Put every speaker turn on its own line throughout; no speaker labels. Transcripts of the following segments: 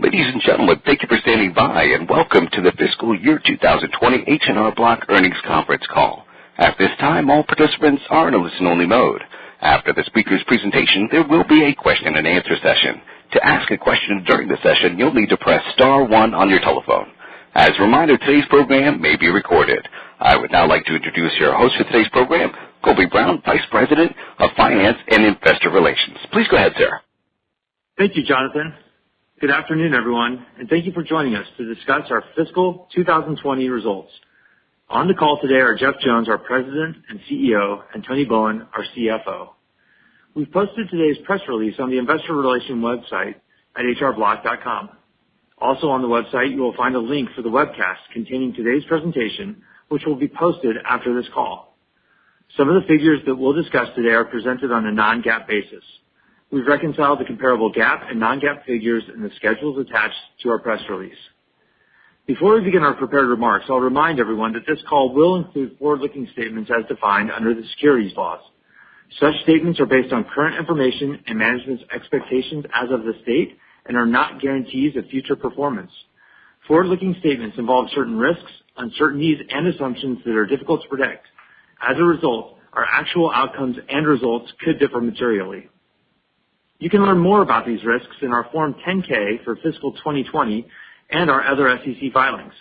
Ladies and gentlemen, thank you for standing by and welcome to the fiscal year 2020 H&R Block earnings conference call. At this time, all participants are in a listen-only mode. After the speaker's presentation, there will be a question and answer session. To ask a question during the session, you'll need to press star one on your telephone. As a reminder, today's program may be recorded. I would now like to introduce your host for today's program, Colby Brown, Vice President of Finance and Investor Relations. Please go ahead, sir.
Thank you, Jonathan. Good afternoon, everyone, and thank you for joining us to discuss our fiscal 2020 results. On the call today are Jeff Jones, our President and CEO, and Tony Bowen, our CFO. We've posted today's press release on the Investor Relations website at hrblock.com. Also on the website, you will find a link for the webcast containing today's presentation, which will be posted after this call. Some of the figures that we'll discuss today are presented on a non-GAAP basis. We've reconciled the comparable GAAP and non-GAAP figures in the schedules attached to our press release. Before we begin our prepared remarks, I'll remind everyone that this call will include forward-looking statements as defined under the securities laws. Such statements are based on current information and management's expectations as of this date and are not guarantees of future performance. Forward-looking statements involve certain risks, uncertainties, and assumptions that are difficult to predict. As a result, our actual outcomes and results could differ materially. You can learn more about these risks in our Form 10-K for fiscal 2020 and our other SEC filings.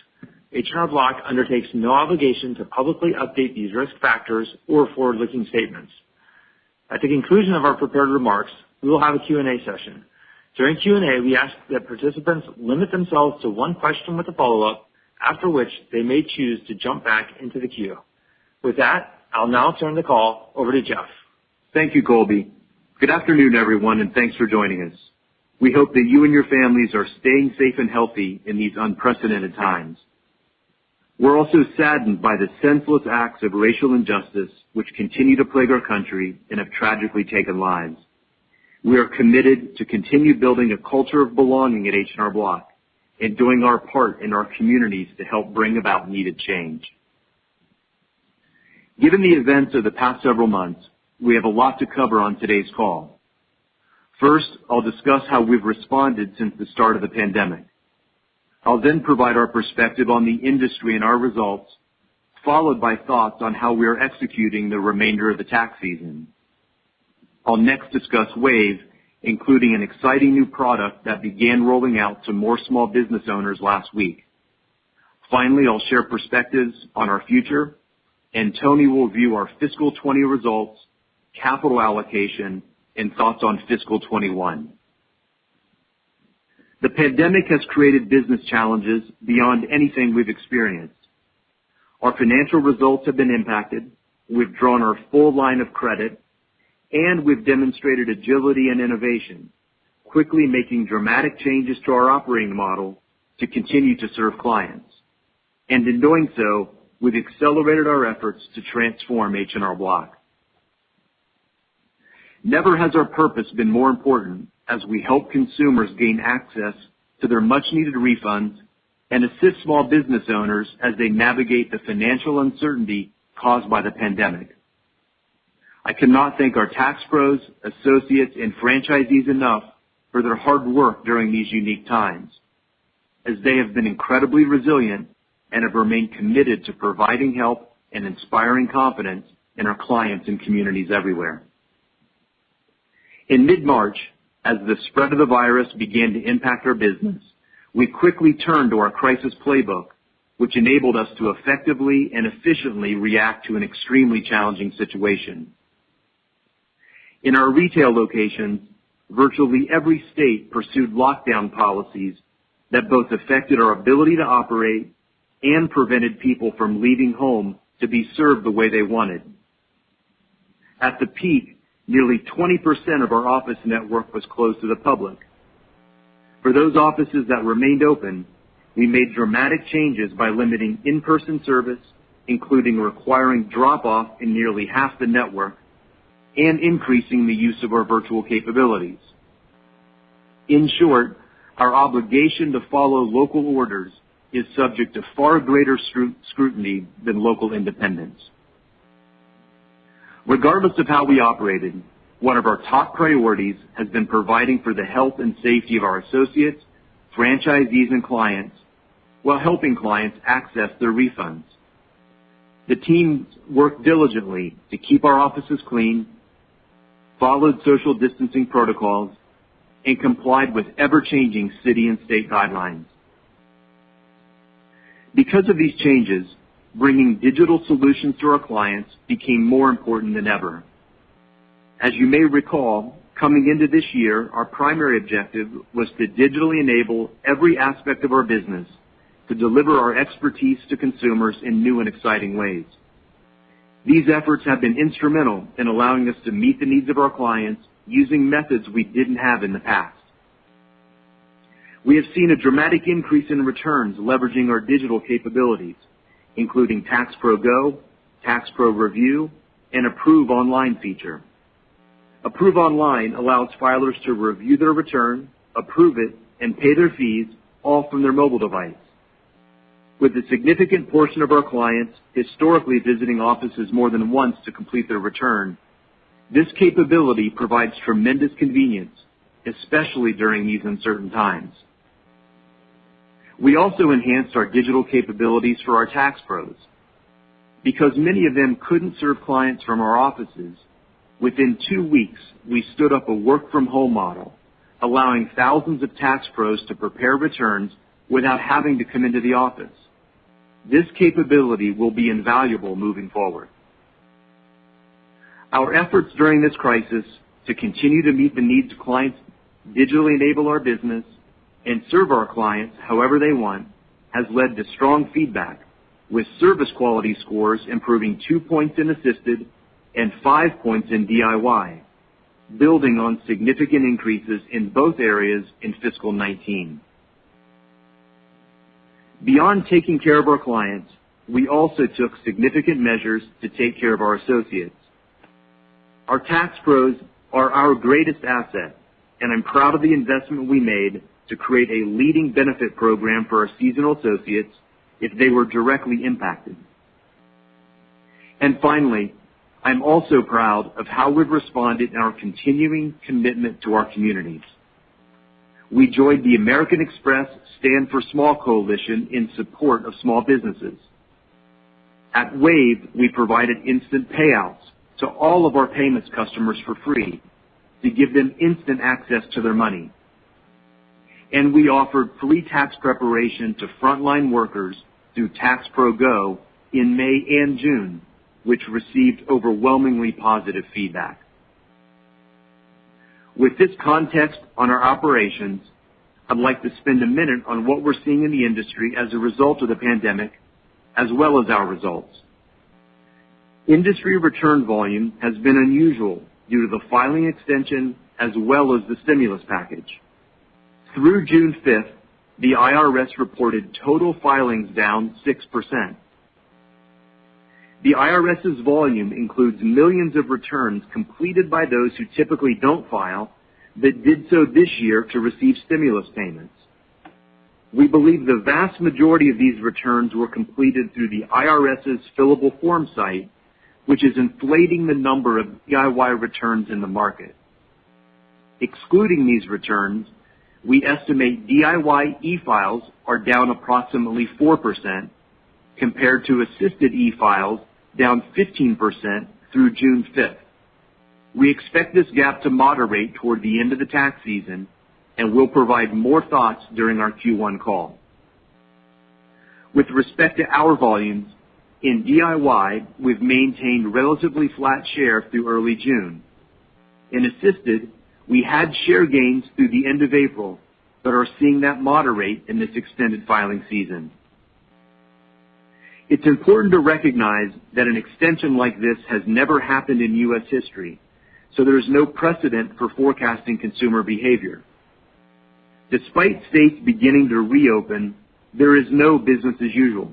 H&R Block undertakes no obligation to publicly update these risk factors or forward-looking statements. At the conclusion of our prepared remarks, we will have a Q&A session. During Q&A, we ask that participants limit themselves to one question with a follow-up, after which they may choose to jump back into the queue. With that, I'll now turn the call over to Jeff.
Thank you, Colby. Good afternoon, everyone, and thanks for joining us. We hope that you and your families are staying safe and healthy in these unprecedented times. We're also saddened by the senseless acts of racial injustice which continue to plague our country and have tragically taken lives. We are committed to continue building a culture of belonging at H&R Block and doing our part in our communities to help bring about needed change. Given the events of the past several months, we have a lot to cover on today's call. First, I'll discuss how we've responded since the start of the pandemic. I'll then provide our perspective on the industry and our results, followed by thoughts on how we are executing the remainder of the tax season. I'll next discuss Wave, including an exciting new product that began rolling out to more small business owners last week. Finally, I'll share perspectives on our future, and Tony will review our fiscal 20 results, capital allocation, and thoughts on fiscal 21. The pandemic has created business challenges beyond anything we've experienced. Our financial results have been impacted, we've drawn our full line of credit, and we've demonstrated agility and innovation, quickly making dramatic changes to our operating model to continue to serve clients. And in doing so, we've accelerated our efforts to transform H&R Block. Never has our purpose been more important as we help consumers gain access to their much-needed refunds and assist small business owners as they navigate the financial uncertainty caused by the pandemic. I cannot thank our tax pros, associates, and franchisees enough for their hard work during these unique times, as they have been incredibly resilient and have remained committed to providing help and inspiring confidence in our clients and communities everywhere. In mid-March, as the spread of the virus began to impact our business, we quickly turned to our crisis playbook, which enabled us to effectively and efficiently react to an extremely challenging situation. In our retail locations, virtually every state pursued lockdown policies that both affected our ability to operate and prevented people from leaving home to be served the way they wanted. At the peak, nearly 20% of our office network was closed to the public. For those offices that remained open, we made dramatic changes by limiting in-person service, including requiring drop-off in nearly half the network, and increasing the use of our virtual capabilities. In short, our obligation to follow local orders is subject to far greater scrutiny than local independence. Regardless of how we operated, one of our top priorities has been providing for the health and safety of our associates, franchisees, and clients while helping clients access their refunds. The teams worked diligently to keep our offices clean, followed social distancing protocols, and complied with ever-changing city and state guidelines. Because of these changes, bringing digital solutions to our clients became more important than ever. As you may recall, coming into this year, our primary objective was to digitally enable every aspect of our business to deliver our expertise to consumers in new and exciting ways. These efforts have been instrumental in allowing us to meet the needs of our clients using methods we didn't have in the past. We have seen a dramatic increase in returns leveraging our digital capabilities, including Tax Pro Go, Tax Pro Review, and Approve Online feature. Approve Online allows filers to review their return, approve it, and pay their fees all from their mobile device. With a significant portion of our clients historically visiting offices more than once to complete their return, this capability provides tremendous convenience, especially during these uncertain times. We also enhanced our digital capabilities for our tax pros. Because many of them couldn't serve clients from our offices, within 2 weeks, we stood up a work-from-home model, allowing thousands of tax pros to prepare returns without having to come into the office. This capability will be invaluable moving forward. Our efforts during this crisis to continue to meet the needs of clients, digitally enable our business, and serve our clients however they want has led to strong feedback, with service quality scores improving 2 points in assisted and 5 points in DIY, building on significant increases in both areas in fiscal 19. Beyond taking care of our clients, we also took significant measures to take care of our associates. Our tax pros are our greatest asset, and I'm proud of the investment we made to create a leading benefit program for our seasonal associates if they were directly impacted. And finally, I'm also proud of how we've responded in our continuing commitment to our communities. We joined the American Express Stand for Small Coalition in support of small businesses. At Wave, we provided instant payouts to all of our payments customers for free to give them instant access to their money. And we offered free tax preparation to frontline workers through Tax Pro Go in May and June, which received overwhelmingly positive feedback. With this context on our operations, I'd like to spend a minute on what we're seeing in the industry as a result of the pandemic, as well as our results. Industry return volume has been unusual due to the filing extension as well as the stimulus package. Through June 5th, the IRS reported total filings down 6%. The IRS's volume includes millions of returns completed by those who typically don't file that did so this year to receive stimulus payments. We believe the vast majority of these returns were completed through the IRS's fillable form site, which is inflating the number of DIY returns in the market. Excluding these returns, we estimate DIY e-files are down approximately 4% compared to assisted e-files down 15% through June 5th. We expect this gap to moderate toward the end of the tax season, and we'll provide more thoughts during our Q1 call. With respect to our volumes, in DIY, we've maintained relatively flat share through early June. In assisted, we had share gains through the end of April, but are seeing that moderate in this extended filing season. It's important to recognize that an extension like this has never happened in U.S. history, so there is no precedent for forecasting consumer behavior. Despite states beginning to reopen, there is no business as usual.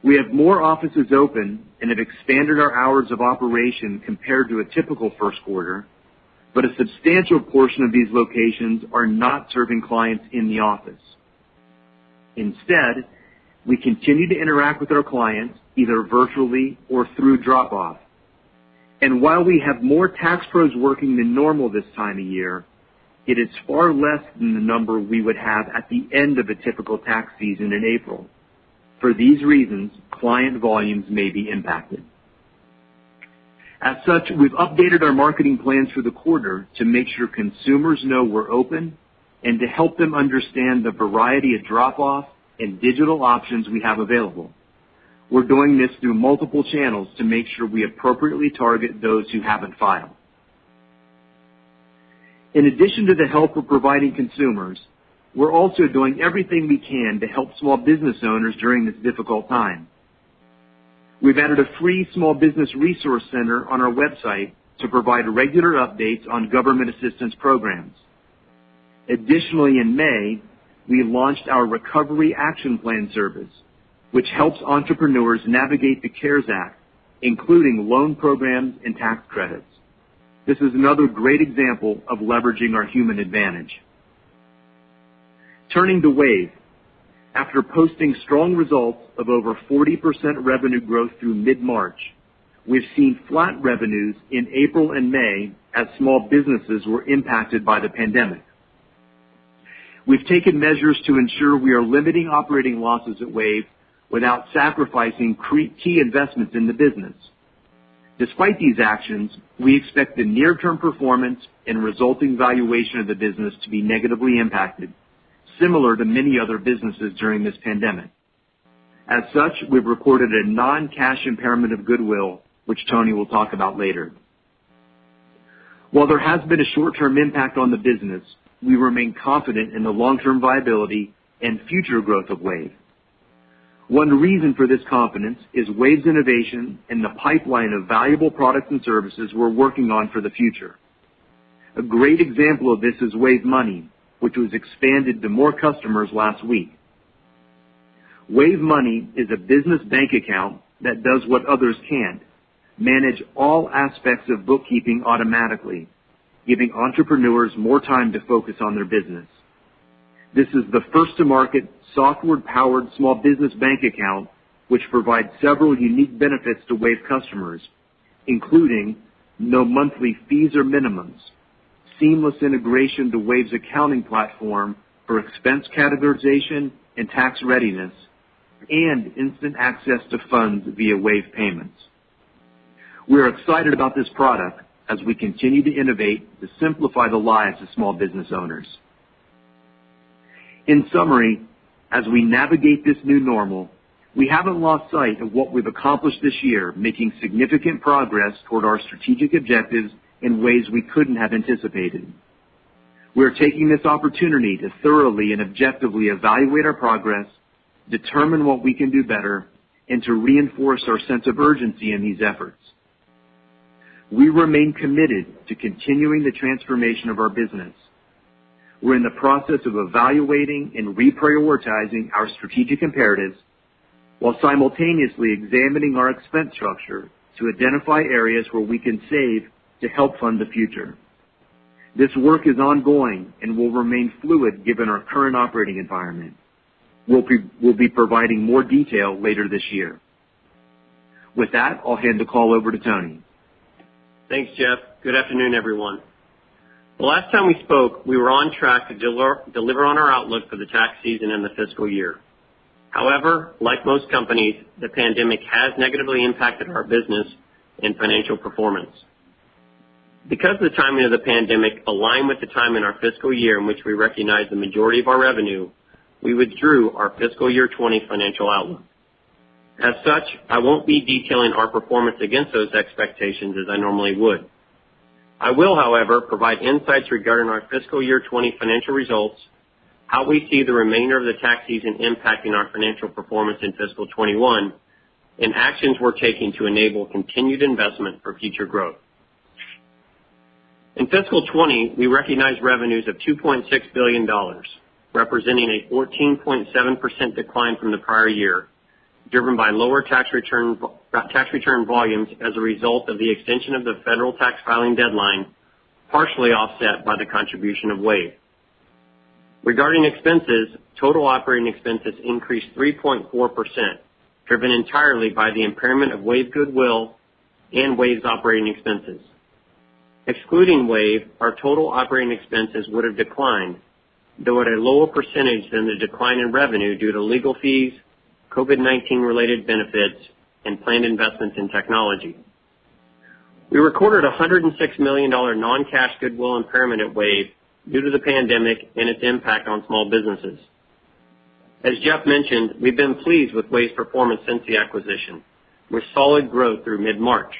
We have more offices open and have expanded our hours of operation compared to a typical first quarter, but a substantial portion of these locations are not serving clients in the office. Instead, we continue to interact with our clients either virtually or through drop-off. And while we have more tax pros working than normal this time of year, it is far less than the number we would have at the end of a typical tax season in April. For these reasons, client volumes may be impacted. As such, we've updated our marketing plans for the quarter to make sure consumers know we're open and to help them understand the variety of drop-off and digital options we have available. We're doing this through multiple channels to make sure we appropriately target those who haven't filed. In addition to the help we're providing consumers, we're also doing everything we can to help small business owners during this difficult time. We've added a free small business resource center on our website to provide regular updates on government assistance programs. Additionally, in May, we launched our Recovery Action Plan service, which helps entrepreneurs navigate the CARES Act, including loan programs and tax credits. This is another great example of leveraging our human advantage. Turning to Wave, after posting strong results of over 40% revenue growth through mid-March, we've seen flat revenues in April and May as small businesses were impacted by the pandemic. We've taken measures to ensure we are limiting operating losses at Wave without sacrificing key investments in the business. Despite these actions, we expect the near-term performance and resulting valuation of the business to be negatively impacted, similar to many other businesses during this pandemic. As such, we've recorded a non-cash impairment of goodwill, which Tony will talk about later. While there has been a short-term impact on the business, we remain confident in the long-term viability and future growth of Wave. One reason for this confidence is Wave's innovation and the pipeline of valuable products and services we're working on for the future. A great example of this is Wave Money, which was expanded to more customers last week. Wave Money is a business bank account that does what others can't, manage all aspects of bookkeeping automatically, giving entrepreneurs more time to focus on their business. This is the first-to-market, software-powered small business bank account, which provides several unique benefits to Wave customers, including no monthly fees or minimums, seamless integration to Wave's accounting platform for expense categorization and tax readiness, and instant access to funds via Wave payments. We are excited about this product as we continue to innovate to simplify the lives of small business owners. In summary, as we navigate this new normal, we haven't lost sight of what we've accomplished this year, making significant progress toward our strategic objectives in ways we couldn't have anticipated. We are taking this opportunity to thoroughly and objectively evaluate our progress, determine what we can do better, and to reinforce our sense of urgency in these efforts. We remain committed to continuing the transformation of our business. We're in the process of evaluating and reprioritizing our strategic imperatives while simultaneously examining our expense structure to identify areas where we can save to help fund the future. This work is ongoing and will remain fluid given our current operating environment. We'll be providing more detail later this year. With that, I'll hand the call over to Tony.
Thanks, Jeff. Good afternoon, everyone. The last time we spoke, we were on track to deliver on our outlook for the tax season and the fiscal year. However, like most companies, the pandemic has negatively impacted our business and financial performance. Because the timing of the pandemic aligned with the time in our fiscal year in which we recognize the majority of our revenue, we withdrew our fiscal year 20 financial outlook. As such, I won't be detailing our performance against those expectations as I normally would. I will, however, provide insights regarding our fiscal year 20 financial results, how we see the remainder of the tax season impacting our financial performance in fiscal 21, and actions we're taking to enable continued investment for future growth. In fiscal 20, we recognized revenues of $2.6 billion, representing a 14.7% decline from the prior year, driven by lower tax return volumes as a result of the extension of the federal tax filing deadline, partially offset by the contribution of Wave. Regarding expenses, total operating expenses increased 3.4%, driven entirely by the impairment of Wave goodwill and Wave's operating expenses. Excluding WAVE, our total operating expenses would have declined, though at a lower percentage than the decline in revenue due to legal fees, COVID-19 related benefits, and planned investments in technology. We recorded a $106 million non-cash goodwill impairment at WAVE due to the pandemic and its impact on small businesses. As Jeff mentioned, we've been pleased with WAVE's performance since the acquisition, with solid growth through mid-March.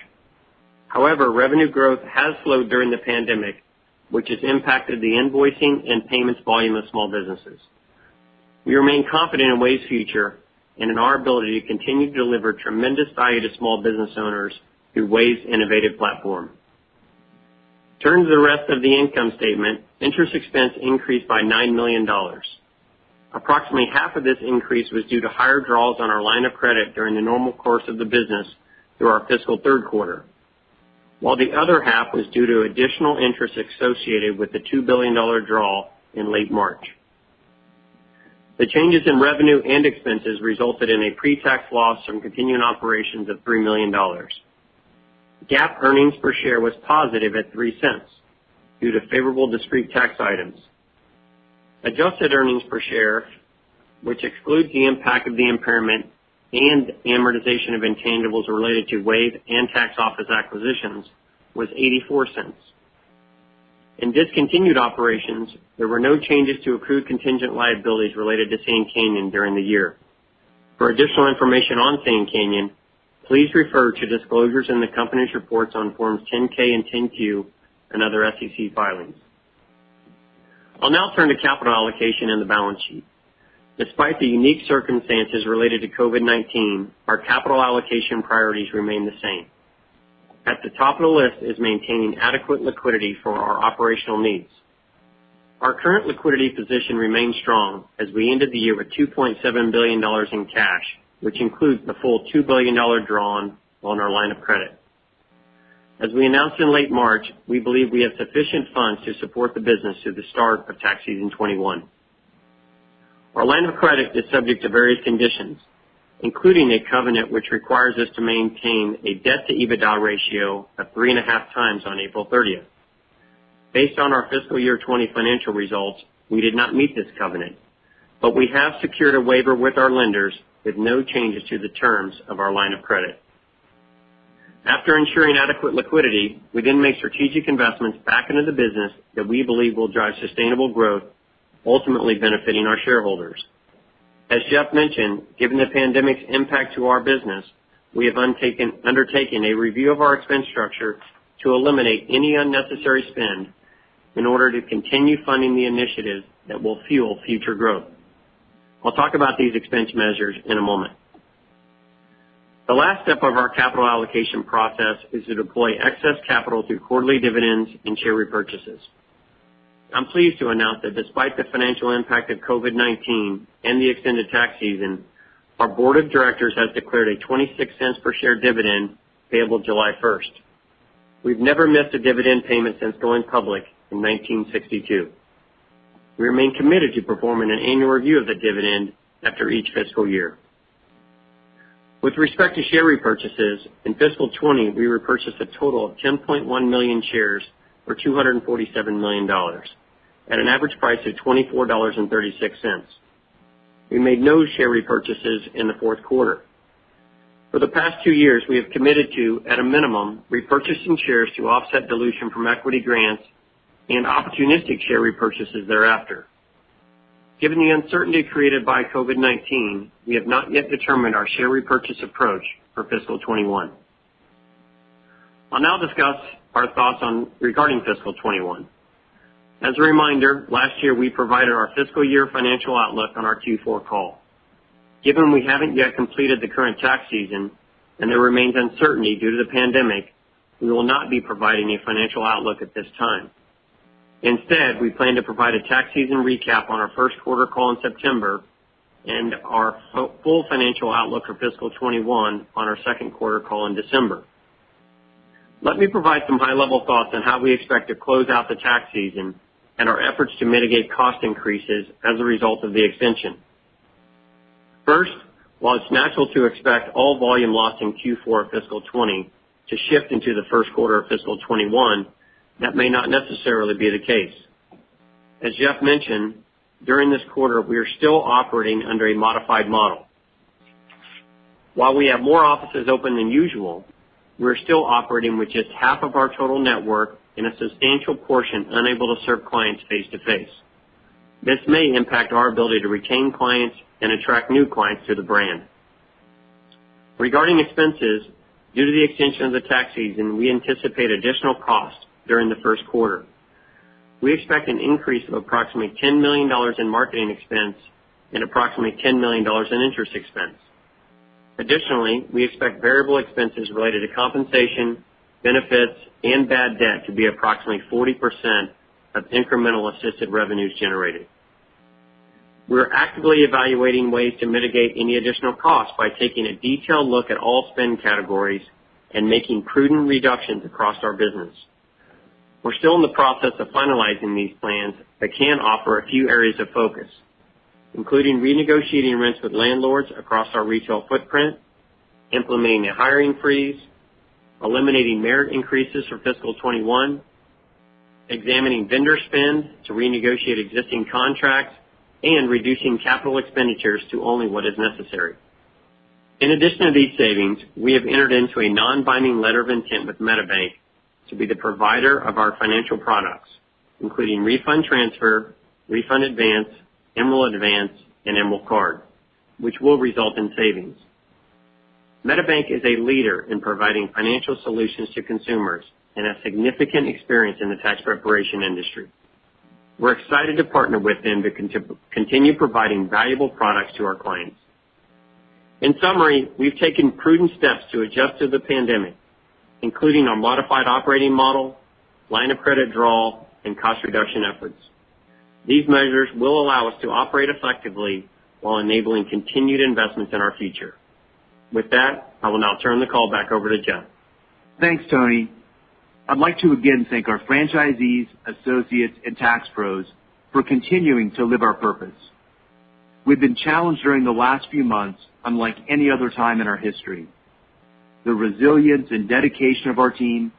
However, revenue growth has slowed during the pandemic, which has impacted the invoicing and payments volume of small businesses. We remain confident in WAVE's future and in our ability to continue to deliver tremendous value to small business owners through WAVE's innovative platform. Turning to the rest of the income statement, interest expense increased by $9 million. Approximately half of this increase was due to higher draws on our line of credit during the normal course of the business through our fiscal third quarter, while the other half was due to additional interest associated with the $2 billion draw in late March. The changes in revenue and expenses resulted in a pre-tax loss from continuing operations of $3 million. GAAP earnings per share was positive at 3 cents due to favorable discrete tax items. Adjusted earnings per share, which excludes the impact of the impairment and amortization of intangibles related to WAVE and tax office acquisitions, was 84 cents. In discontinued operations, there were no changes to accrued contingent liabilities related to Sand Canyon during the year. For additional information on Sand Canyon, please refer to disclosures in the company's reports on Forms 10-K and 10-Q and other SEC filings. I'll now turn to capital allocation and the balance sheet. Despite the unique circumstances related to COVID-19, our capital allocation priorities remain the same. At the top of the list is maintaining adequate liquidity for our operational needs. Our current liquidity position remains strong as we ended the year with $2.7 billion in cash, which includes the full $2 billion drawn on our line of credit. As we announced in late March, we believe we have sufficient funds to support the business through the start of tax season 21. Our line of credit is subject to various conditions, including a covenant which requires us to maintain a debt-to-EBITDA ratio of 3.5 times on April 30th. Based on our fiscal year 20 financial results, we did not meet this covenant, but we have secured a waiver with our lenders with no changes to the terms of our line of credit. After ensuring adequate liquidity, we then make strategic investments back into the business that we believe will drive sustainable growth, ultimately benefiting our shareholders. As Jeff mentioned, given the pandemic's impact to our business, we have undertaken a review of our expense structure to eliminate any unnecessary spend in order to continue funding the initiatives that will fuel future growth. I'll talk about these expense measures in a moment. The last step of our capital allocation process is to deploy excess capital through quarterly dividends and share repurchases. I'm pleased to announce that despite the financial impact of COVID-19 and the extended tax season, our board of directors has declared a 26 cents per share dividend payable July 1st. We've never missed a dividend payment since going public in 1962. We remain committed to performing an annual review of the dividend after each fiscal year. With respect to share repurchases, in fiscal 20, we repurchased a total of 10.1 million shares for $247 million at an average price of $24.36. We made no share repurchases in the fourth quarter. For the past 2 years, we have committed to, at a minimum, repurchasing shares to offset dilution from equity grants and opportunistic share repurchases thereafter. Given the uncertainty created by COVID-19, we have not yet determined our share repurchase approach for fiscal 21. I'll now discuss our thoughts regarding fiscal 21. As a reminder, last year we provided our fiscal year financial outlook on our Q4 call. Given we haven't yet completed the current tax season and there remains uncertainty due to the pandemic, we will not be providing a financial outlook at this time. Instead, we plan to provide a tax season recap on our first quarter call in September and our full financial outlook for fiscal 21 on our second quarter call in December. Let me provide some high-level thoughts on how we expect to close out the tax season and our efforts to mitigate cost increases as a result of the extension. First, while it's natural to expect all volume lost in Q4 of fiscal 20 to shift into the first quarter of fiscal 21, that may not necessarily be the case. As Jeff mentioned, during this quarter, we are still operating under a modified model. While we have more offices open than usual, we're still operating with just half of our total network and a substantial portion unable to serve clients face-to-face. This may impact our ability to retain clients and attract new clients to the brand. Regarding expenses, due to the extension of the tax season, we anticipate additional costs during the first quarter. We expect an increase of approximately $10 million in marketing expense and approximately $10 million in interest expense. Additionally, we expect variable expenses related to compensation, benefits, and bad debt to be approximately 40% of incremental assisted revenues generated. We're actively evaluating ways to mitigate any additional costs by taking a detailed look at all spend categories and making prudent reductions across our business. We're still in the process of finalizing these plans but can offer a few areas of focus, including renegotiating rents with landlords across our retail footprint, implementing a hiring freeze, eliminating merit increases for fiscal 21, examining vendor spend to renegotiate existing contracts, and reducing capital expenditures to only what is necessary. In addition to these savings, we have entered into a non-binding letter of intent with MetaBank to be the provider of our financial products, including refund transfer, refund advance, Emerald Advance, and Emerald Card, which will result in savings. MetaBank is a leader in providing financial solutions to consumers and has significant experience in the tax preparation industry. We're excited to partner with them to continue providing valuable products to our clients. In summary, we've taken prudent steps to adjust to the pandemic, including our modified operating model, line of credit draw, and cost reduction efforts. These measures will allow us to operate effectively while enabling continued investments in our future. With that, I will now turn the call back over to Jeff.
Thanks, Tony. I'd like to again thank our franchisees, associates, and tax pros for continuing to live our purpose. We've been challenged during the last few months unlike any other time in our history. The resilience and dedication of our team,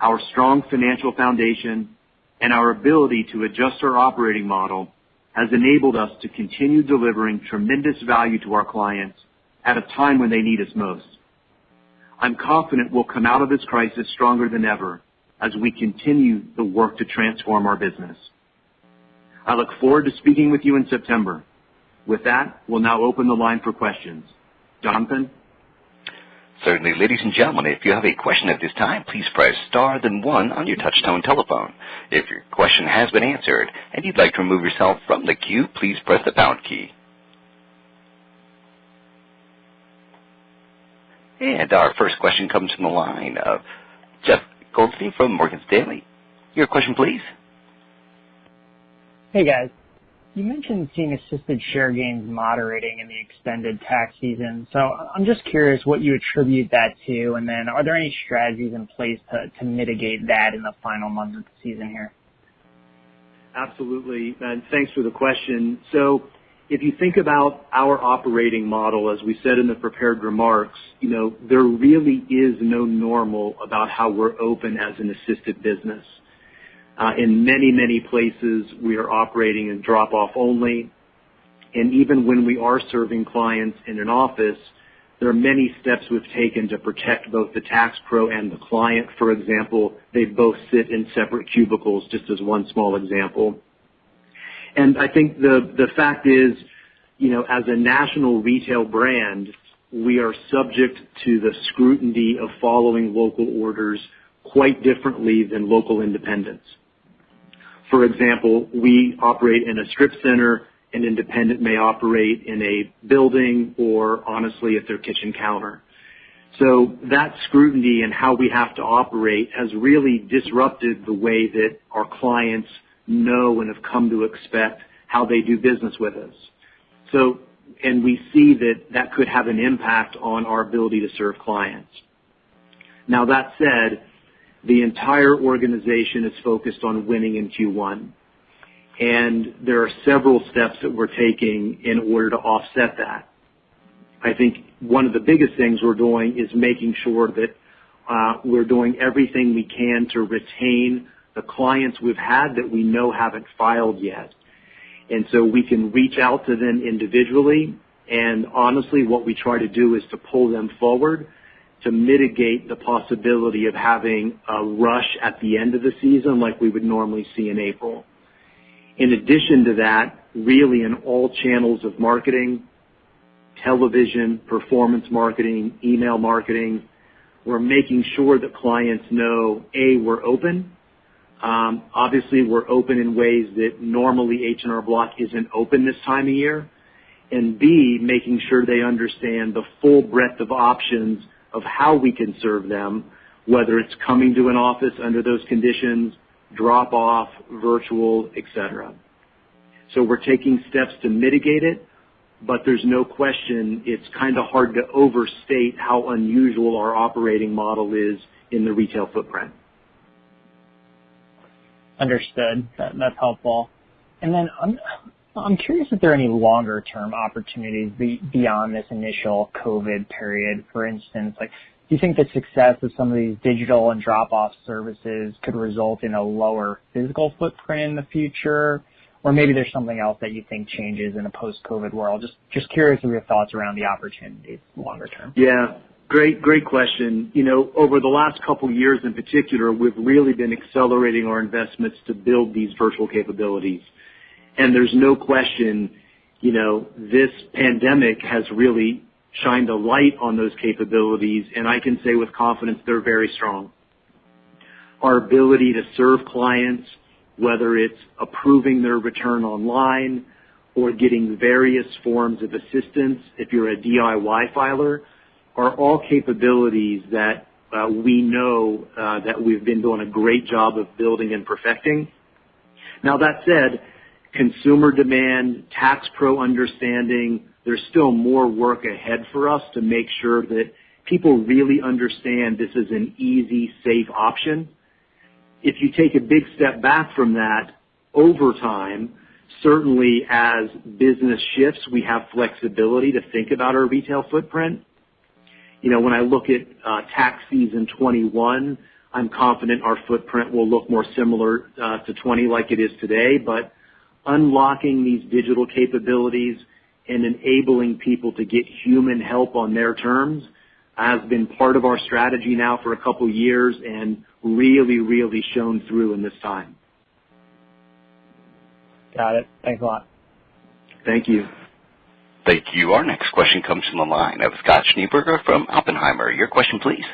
our strong financial foundation, and our ability to adjust our operating model has enabled us to continue delivering tremendous value to our clients at a time when they need us most. I'm confident we'll come out of this crisis stronger than ever as we continue the work to transform our business. I look forward to speaking with you in September. With that, we'll now open the line for questions. Jonathan?
Certainly, ladies and gentlemen, if you have a question at this time, please press star then 1 on your touch-tone telephone. If your question has been answered and you'd like to remove yourself from the queue, please press the pound key. And our first question comes from the line of Jeff Goldstein from Morgan Stanley. Your question, please.
Hey, guys. You mentioned seeing assisted share gains moderating in the extended tax season. So I'm just curious what you attribute that to, and then are there any strategies in place to mitigate that in the final months of the season here?
Absolutely, and thanks for the question. So if you think about our operating model, as we said in the prepared remarks, there really is no normal about how we're open as an assisted business. In many, many places, we are operating in drop-off only. And even when we are serving clients in an office, there are many steps we've taken to protect both the tax pro and the client. For example, they both sit in separate cubicles, just as one small example. And I think the fact is, as a national retail brand, we are subject to the scrutiny of following local orders quite differently than local independents. For example, we operate in a strip center. An independent may operate in a building or, honestly, at their kitchen counter. So that scrutiny and how we have to operate has really disrupted the way that our clients know and have come to expect how they do business with us. So, and we see that could have an impact on our ability to serve clients. Now, that said, the entire organization is focused on winning in Q1. And there are several steps that we're taking in order to offset that. I think one of the biggest things we're doing is making sure that we're doing everything we can to retain the clients we've had that we know haven't filed yet. And so we can reach out to them individually, and honestly what we try to do is to pull them forward to mitigate the possibility of having a rush at the end of the season like we would normally see in April. In addition to that, really in all channels of marketing, television, performance marketing, email marketing, we're making sure that clients know, A, we're open. Obviously, we're open in ways that normally H&R Block isn't open this time of year. And B, making sure they understand the full breadth of options of how we can serve them, whether it's coming to an office under those conditions, drop off, virtual, etc. So we're taking steps to mitigate it, but there's no question it's kind of hard to overstate how unusual our operating model is in the retail footprint.
Understood. That's helpful. And then I'm curious if there are any longer-term opportunities beyond this initial COVID period. For instance, like, do you think the success of some of these digital and drop-off services could result in a lower physical footprint in the future? Or maybe there's something else that you think changes in a post-COVID world. Just curious of your thoughts around the opportunities longer term.
Yeah, great question. You know, over the last couple of years in particular, we've really been accelerating our investments to build these virtual capabilities. And there's no question, you know, this pandemic has really shined a light on those capabilities, and I can say with confidence they're very strong. Our ability to serve clients, whether it's approving their return online or getting various forms of assistance if you're a DIY filer, are all capabilities that we know that we've been doing a great job of building and perfecting. Now, that said, consumer demand, tax pro understanding, there's still more work ahead for us to make sure that people really understand this is an easy, safe option. If you take a big step back from that, over time, certainly as business shifts, we have flexibility to think about our retail footprint. You know, when I look at tax season 21, I'm confident our footprint will look more similar to 20 like it is today, but unlocking these digital capabilities and enabling people to get human help on their terms has been part of our strategy now for a couple years and really shown through in this time.
Got it. Thanks a lot.
Thank you.
Thank you. Our next question comes from the line of Scott Schneeberger from Oppenheimer. Your question, please.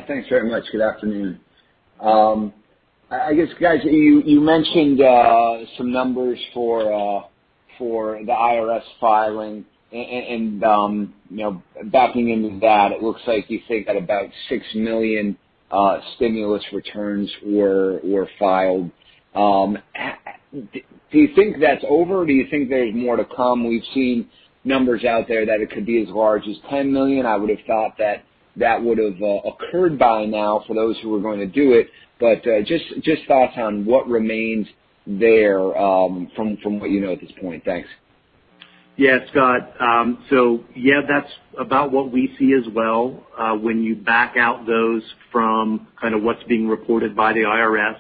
Thanks very much. Good afternoon. I guess, guys, you mentioned some numbers for the IRS filing, and you know, backing into that, it looks like you think that about 6 million stimulus returns were filed. Do you think that's over, or do you think there's more to come? We've seen numbers out there that it could be as large as 10 million. I would have thought that would have occurred by now for those who were going to do it. But just thoughts on what remains there from what you know at this point. Thanks.
Yeah, Scott. So that's about what we see as well. When you back out those from kind of what's being reported by the IRS.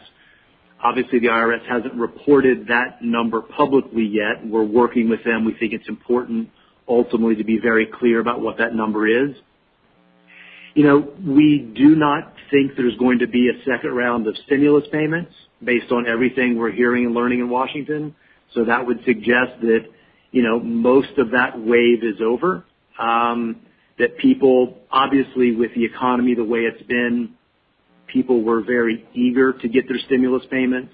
Obviously, the IRS hasn't reported that number publicly yet. We're working with them. We think it's important ultimately to be very clear about what that number is. You know, we do not think there's going to be a second round of stimulus payments based on everything we're hearing and learning in Washington. So that would suggest that, you know, most of that wave is over. That people, obviously with the economy the way it's been, people were very eager to get their stimulus payments,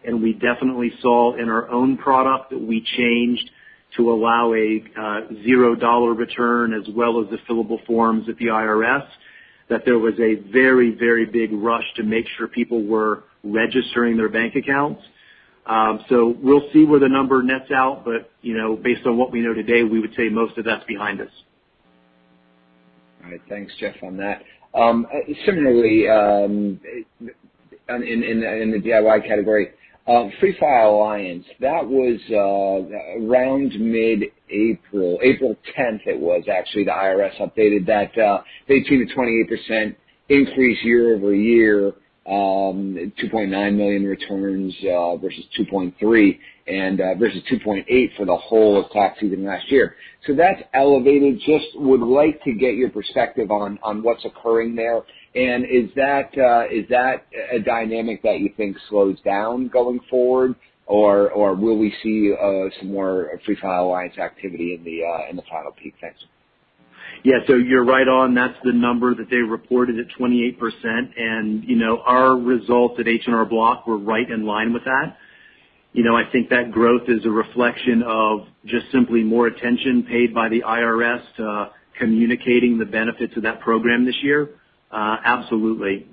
and we definitely saw in our own product that we changed to allow a $0 return as well as the fillable forms at the IRS, that there was a very big rush to make sure people were registering their bank accounts. So we'll see where the number nets out, but, you know, based on what we know today, we would say most of that's behind us.
All right, thanks, Jeff, on that. Similarly, in the DIY category, Free File Alliance, that was around mid-April, April 10th it was actually, the IRS updated that they'd seen a 28% increase year over year 2.9 million returns versus 2.3 and versus 2.8 for the whole of tax season last year. So that's elevated. Just would like to get your perspective on what's occurring there. And is that a dynamic that you think slows down going forward, or will we see some more Free File Alliance activity in the final peak? Thanks.
Yeah, so you're right on. That's the number that they reported at 28%. And, our results at H&R Block were right in line with that. I think that growth is a reflection of just simply more attention paid by the IRS to communicating the benefits of that program this year. Absolutely.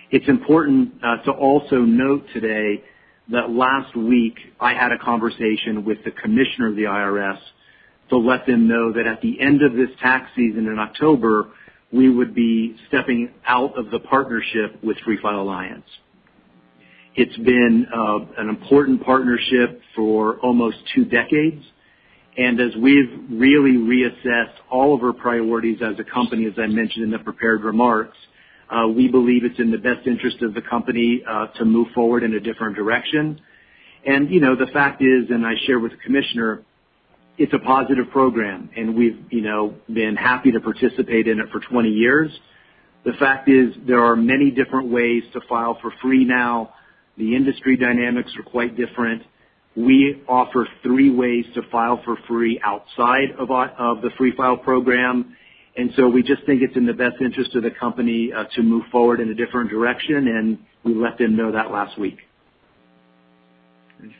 It's important to also note today that last week I had a conversation with the commissioner of the IRS to let them know that at the end of this tax season in October, we would be stepping out of the partnership with Free File Alliance. It's been an important partnership for almost 2 decades. And as we've really reassessed all of our priorities as a company, as I mentioned in the prepared remarks, we believe it's in the best interest of the company to move forward in a different direction. And, the fact is, and I share with the commissioner, it's a positive program, and we've, been happy to participate in it for 20 years. The fact is there are many different ways to file for free now. The industry dynamics are quite different. We offer 3 ways to file for free outside of the Free File program. And so we just think it's in the best interest of the company to move forward in a different direction, and we let them know that last week.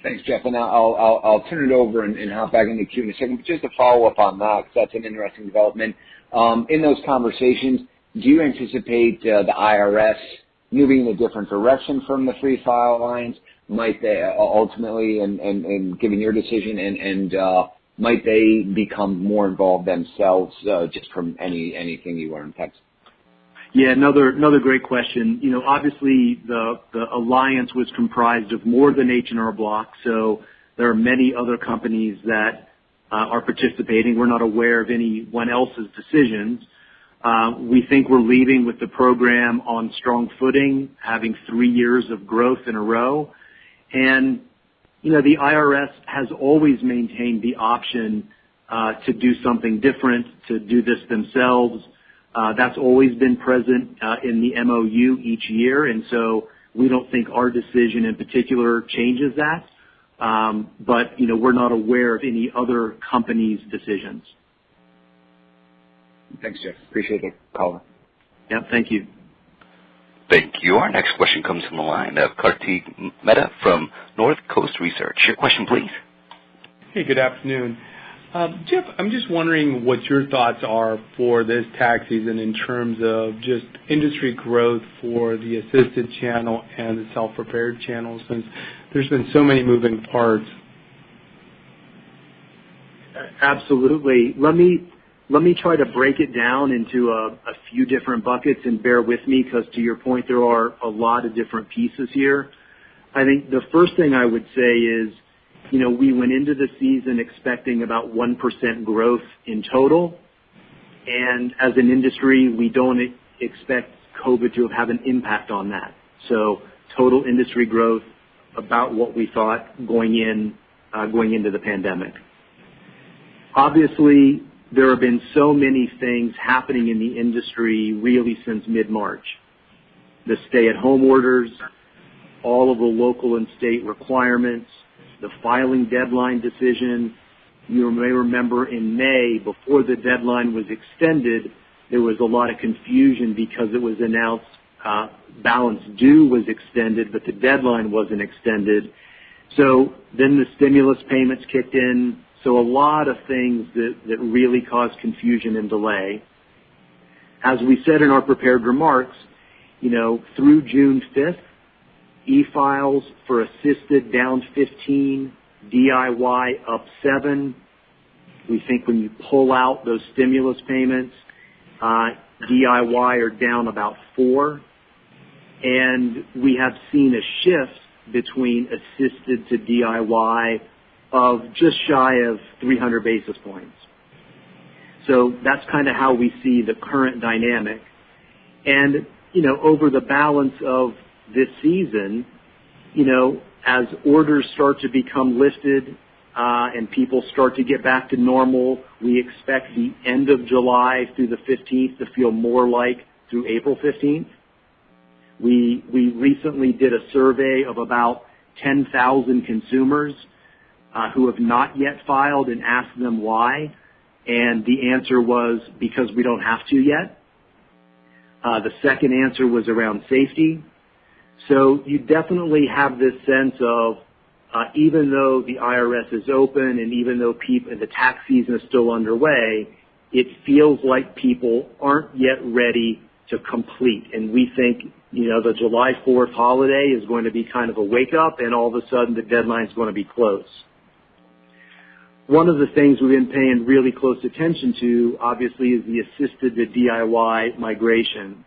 Thanks, Jeff. And I'll turn it over and hop back in the queue in a second. But just to follow up on that, because that's an interesting development. In those conversations, do you anticipate the IRS moving in a different direction from the Free File Alliance? Might they ultimately, and given your decision, and might they become more involved themselves just from anything you learned? Thanks.
Yeah, another great question. Obviously the alliance was comprised of more than H&R Block, so there are many other companies that are participating. We're not aware of anyone else's decisions. We think we're leaving with the program on strong footing, having 3 years of growth in a row. And, the IRS has always maintained the option to do something different, to do this themselves. That's always been present in the MOU each year, and so we don't think our decision in particular changes that. But, we're not aware of any other company's decisions.
Thanks, Jeff. Appreciate the call.
Yeah, thank you.
Thank you. Our next question comes from the line of Kartik Mehta from North Coast Research. Your question, please.
Hey, good afternoon. Jeff, I'm just wondering what your thoughts are for this tax season in terms of just industry growth for the assisted channel and the self-prepared channel, since there's been so many moving parts.
Absolutely. Let me try to break it down into a few different buckets, and bear with me because, to your point, there are a lot of different pieces here. I think the first thing I would say is, we went into the season expecting about 1% growth in total, and as an industry, we don't expect COVID to have an impact on that. So total industry growth about what we thought going into the pandemic. Obviously, there have been so many things happening in the industry really since mid-March. The stay-at-home orders, all of the local and state requirements, the filing deadline decision. You may remember in May, before the deadline was extended, there was a lot of confusion because it was announced balance due was extended, but the deadline wasn't extended. So then the stimulus payments kicked in. So a lot of things that really caused confusion and delay. As we said in our prepared remarks, through June 5th, e-files for assisted down 15, DIY up 7. We think when you pull out those stimulus payments, DIY are down about 4. And we have seen a shift between assisted to DIY of just shy of 300 basis points. So that's kind of how we see the current dynamic. And over the balance of this season, as orders start to become lifted and people start to get back to normal, we expect the end of July through the 15th to feel more like through April 15th. We recently did a survey of about 10,000 consumers who have not yet filed and asked them why, and the answer was because we don't have to yet. The second answer was around safety. So you definitely have this sense of even though the IRS is open and even though the tax season is still underway, it feels like people aren't yet ready to complete. And we think, the July 4th holiday is going to be kind of a wake-up, and all of a sudden the deadline is going to be close. One of the things we've been paying really close attention to, obviously, is the assisted to DIY migration.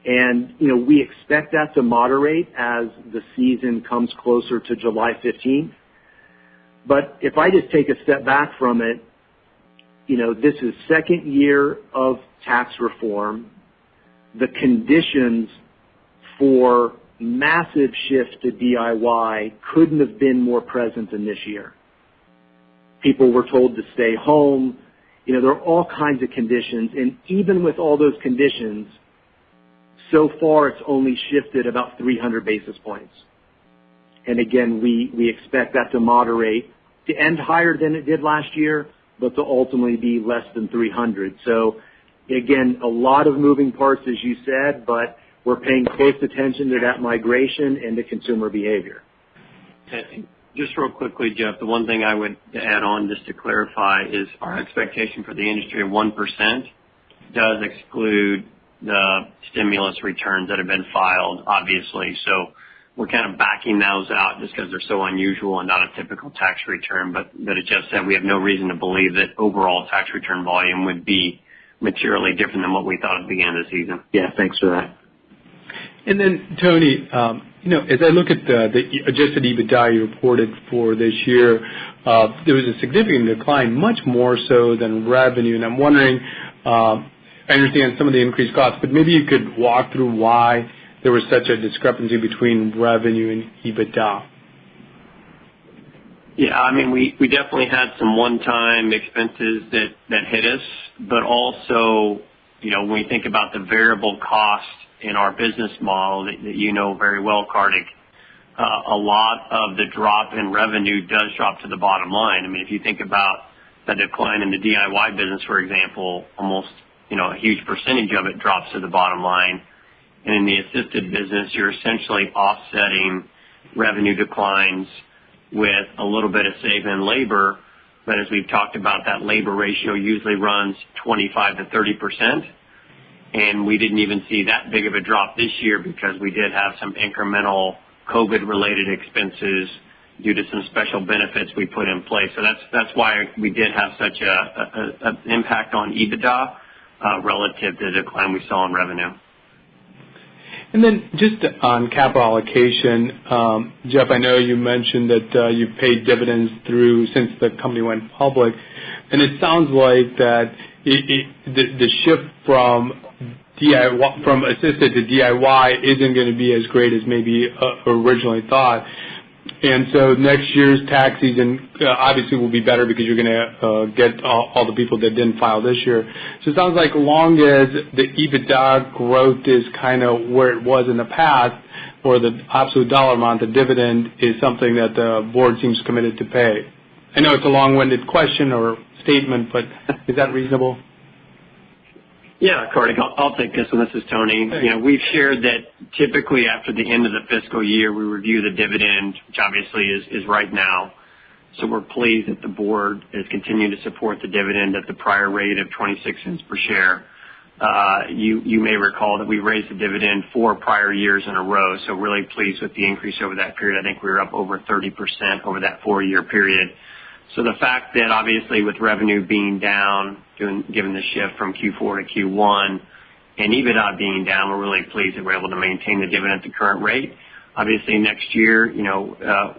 And, we expect that to moderate as the season comes closer to July 15th. But if I just take a step back from it, this is second year of tax reform. The conditions for massive shift to DIY couldn't have been more present than this year. People were told to stay home. There are all kinds of conditions. And even with all those conditions, so far it's only shifted about 300 basis points. And again, we expect that to moderate, to end higher than it did last year, but to ultimately be less than 300. So again, a lot of moving parts, as you said, but we're paying close attention to that migration and to consumer behavior.
Just real quickly, Jeff, the one thing I would add on just to clarify is our expectation for the industry of 1% does exclude the stimulus returns that have been filed, obviously. So we're kind of backing those out just because they're so unusual and not a typical tax return. But as Jeff said, we have no reason to believe that overall tax return volume would be materially different than what we thought at the beginning of the season.
Yeah, thanks for that.
And then, Tony, as I look at the adjusted EBITDA you reported for this year, there was a significant decline, much more so than revenue. And I'm wondering, I understand some of the increased costs, but maybe you could walk through why there was such a discrepancy between revenue and EBITDA.
Yeah, we definitely had some one-time expenses that hit us, but also, when we think about the variable costs in our business model that you know very well, Kartik, a lot of the drop in revenue does drop to the bottom line. If you think about the decline in the DIY business, for example, almost, a huge percentage of it drops to the bottom line. And in the assisted business, you're essentially offsetting revenue declines with a little bit of saving in labor. But as we've talked about, that labor ratio usually runs 25 to 30%. And we didn't even see that big of a drop this year because we did have some incremental COVID-related expenses due to some special benefits we put in place. So that's why we did have such an impact on EBITDA relative to the decline we saw in revenue.
And then just on capital allocation, Jeff, I know you mentioned that you've paid dividends since the company went public, and it sounds like that the shift from assisted to DIY isn't going to be as great as maybe originally thought. And so next year's tax season obviously will be better because you're going to get all the people that didn't file this year. So it sounds like long as the EBITDA growth is kind of where it was in the past, or the absolute dollar amount, the dividend is something that the board seems committed to pay. I know it's a long-winded question or statement, but is that reasonable?
Yeah, Kartik, I'll take this one. This is Tony. We've shared that typically after the end of the fiscal year, we review the dividend, which obviously is right now. So we're pleased that the board is continuing to support the dividend at the prior rate of 26 cents per share. You may recall that we raised the dividend 4 prior years in a row, so really pleased with the increase over that period. I think we were up over 30% over that 4-year period. So the fact that obviously with revenue being down, given the shift from Q4 to Q1, and EBITDA being down, we're really pleased that we're able to maintain the dividend at the current rate. Obviously next year,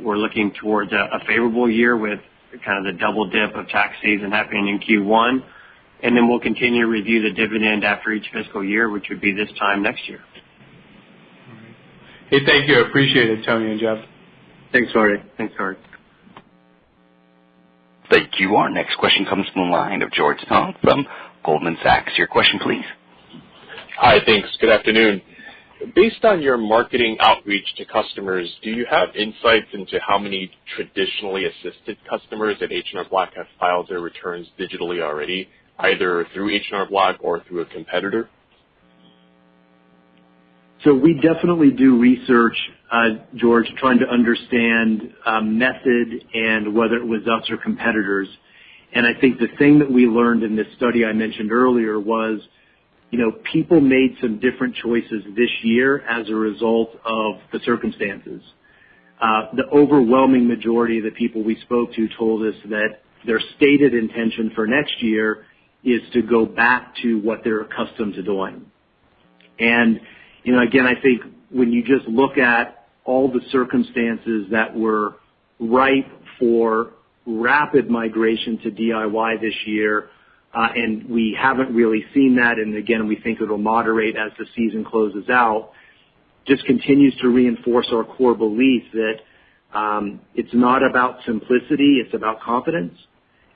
we're looking towards a favorable year with kind of the double dip of tax season happening in Q1. And then we'll continue to review the dividend after each fiscal year, which would be this time next year.
Hey, thank you. I appreciate it, Tony and Jeff.
Thanks, Artie. Thanks, Artie.
Thank you. Our next question comes from the line of George Tong from Goldman Sachs. Your question, please.
Hi, thanks. Good afternoon. Based on your marketing outreach to customers, do you have insights into how many traditionally assisted customers at H&R Block have filed their returns digitally already, either through H&R Block or through a competitor?
So we definitely do research, George, trying to understand method and whether it was us or competitors. And I think the thing that we learned in this study I mentioned earlier was, people made some different choices this year as a result of the circumstances. The overwhelming majority of the people we spoke to told us that their stated intention for next year is to go back to what they're accustomed to doing. And, again, I think when you just look at all the circumstances that were ripe for rapid migration to DIY this year, and we haven't really seen that, and again, we think it'll moderate as the season closes out, just continues to reinforce our core belief that it's not about simplicity, it's about confidence,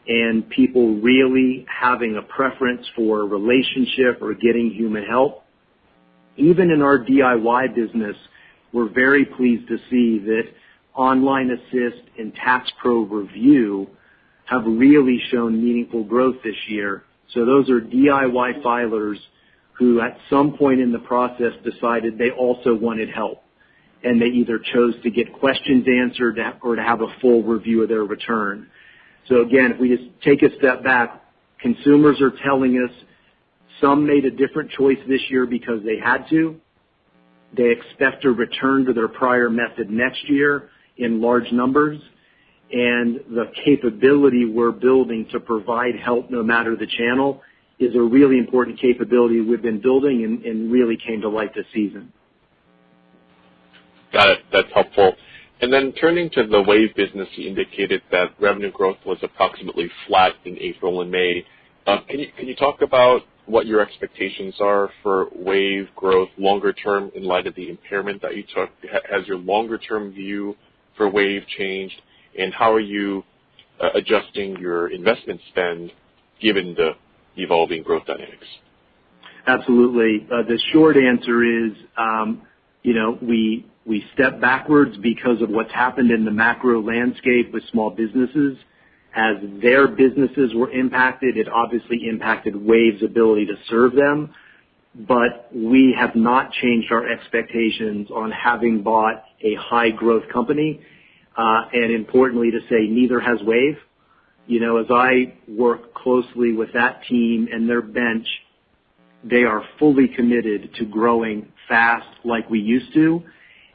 and people really having a preference for a relationship or getting human help. Even in our DIY business, we're very pleased to see that Online Assist and Tax Pro Review have really shown meaningful growth this year. So those are DIY filers who at some point in the process decided they also wanted help. And they either chose to get questions answered or to have a full review of their return. So again, if we just take a step back, consumers are telling us some made a different choice this year because they had to. They expect to return to their prior method next year in large numbers. And the capability we're building to provide help no matter the channel is a really important capability we've been building and really came to light this season.
Got it. That's helpful. And then turning to the Wave business, you indicated that revenue growth was approximately flat in April and May. Can you talk about what your expectations are for Wave growth longer term in light of the impairment that you took? Has your longer term view for Wave changed? And how are you adjusting your investment spend given the evolving growth dynamics?
Absolutely. The short answer is, we step backwards because of what's happened in the macro landscape with small businesses. As their businesses were impacted, it obviously impacted Wave's ability to serve them. But we have not changed our expectations on having bought a high growth company. And importantly to say, neither has Wave. As I work closely with that team and their bench, they are fully committed to growing fast like we used to.